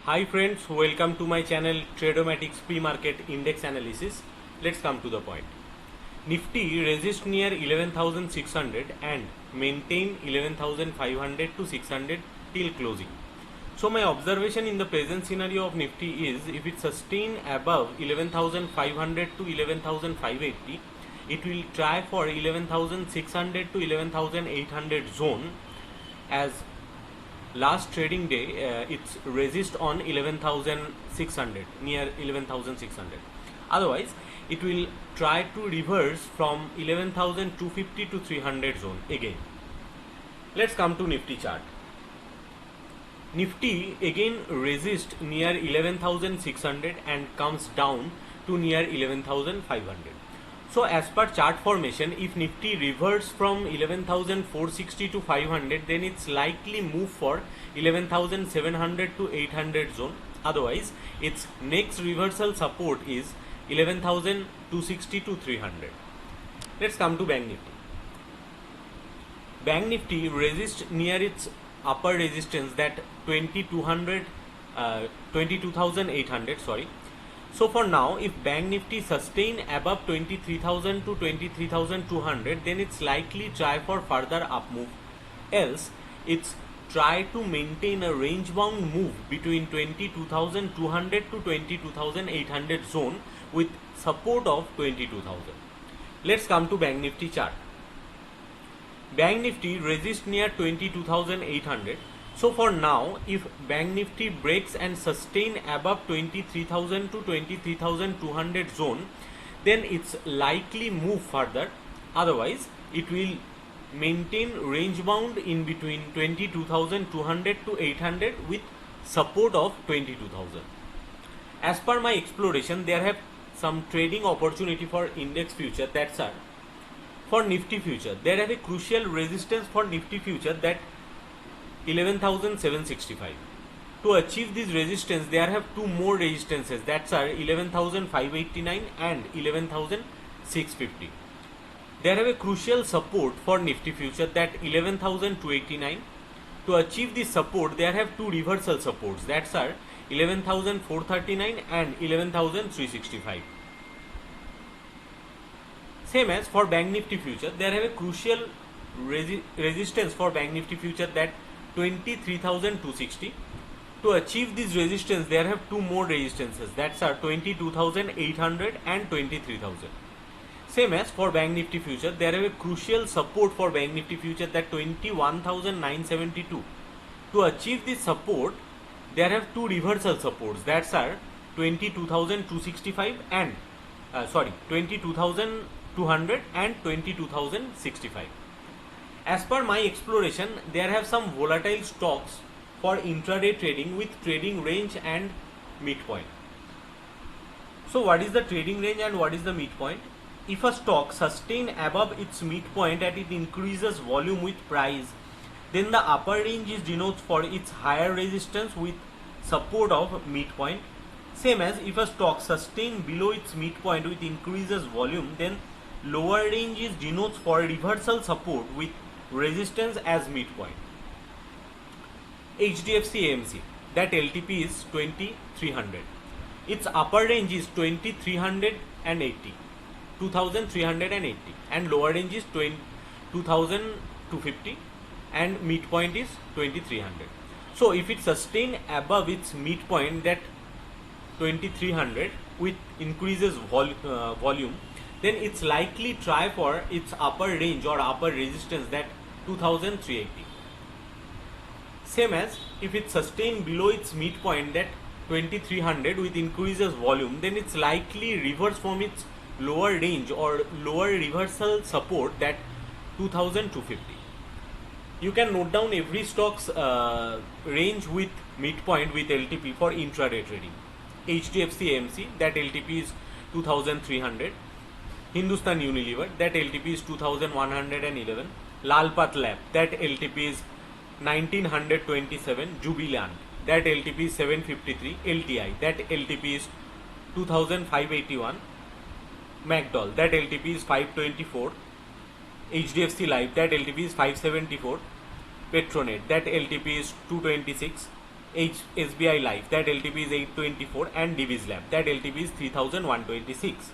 Hi friends, welcome to my channel Tradomatics Pre-Market Index Analysis. Let's come to the point. Nifty resist near 11,600 and maintain 11,500 to 600 till closing. So my observation in the present scenario of Nifty is if it sustain above 11,500 to 11,580, it will try for 11,600 to 11,800 zone. As last trading day it's resist on 11,600, near 11,600. Otherwise it will try to reverse from 11,250 to 300 zone again. Let's come to Nifty chart. Nifty again resist near 11,600 and comes down to near 11,500. So as per chart formation, if Nifty reverts from 11,460 to 500, then it's likely move for 11,700 to 800 zone. Otherwise, its next reversal support is 11,260 to 300. Let's come to Bank Nifty. Bank Nifty resists near its upper resistance, that 22,800. So for now, if Bank Nifty sustain above 23,000 to 23,200, then it's likely try for further up move. Else, it's try to maintain a range bound move between 22,200 to 22,800 zone with support of 22,000. Let's come to Bank Nifty chart. Bank Nifty resist near 22,800. So for now, if Bank Nifty breaks and sustain above 23,000 to 23,200 zone, then it's likely move further. Otherwise, it will maintain range bound in between 22,200 to 800 with support of 22,000. As per my exploration, there have some trading opportunity for index future. That's all. For Nifty future, there have a crucial resistance for Nifty future, that 11,765. To achieve this resistance, there have two more resistances, that are 11,589 and 11,650. There have a crucial support for Nifty future, that 11,289. To achieve this support, there have two reversal supports, that are 11,439 and 11,365. Same as for Bank Nifty future, there have a crucial resistance for Bank Nifty future, that 23,260. To achieve this resistance, there have two more resistances, that are 22,800 and 23,000. Same as for Bank Nifty future, there have a crucial support for Bank Nifty future, that 21,972. To achieve this support, there have two reversal supports, that are 22,265 and 22,200 and 22,065. As per my exploration, there have some volatile stocks for intraday trading with trading range and midpoint. So what is the trading range and what is the midpoint? If a stock sustain above its midpoint and it increases volume with price, then the upper range is denotes for its higher resistance with support of midpoint. Same as if a stock sustain below its midpoint with increases volume, then lower range is denotes for reversal support with resistance as midpoint. HDFC AMC, that LTP is 2300. Its upper range is 2380, 2380, and lower range is 2250, and midpoint is 2300. So if it sustain above its midpoint, that 2300 with increases volume, then it's likely try for its upper range or upper resistance, that 2380. Same as if it sustain below its midpoint, that 2300 with increases volume, then it's likely reverse from its lower range or lower reversal support, that 2250. You can note down every stock's range with midpoint with LTP for intraday trading. HDFC AMC, that LTP is 2300. Hindustan Unilever, that LTP is 2111. Lalpath Lab, that LTP is 1927. Jubilant, that LTP is 753. LTI, that LTP is 2581. McDowell, that LTP is 524. HDFC Life, that LTP is 574. Petronet, that LTP is 226. SBI Life, that LTP is 824, and Divi's Lab, that LTP is 3126.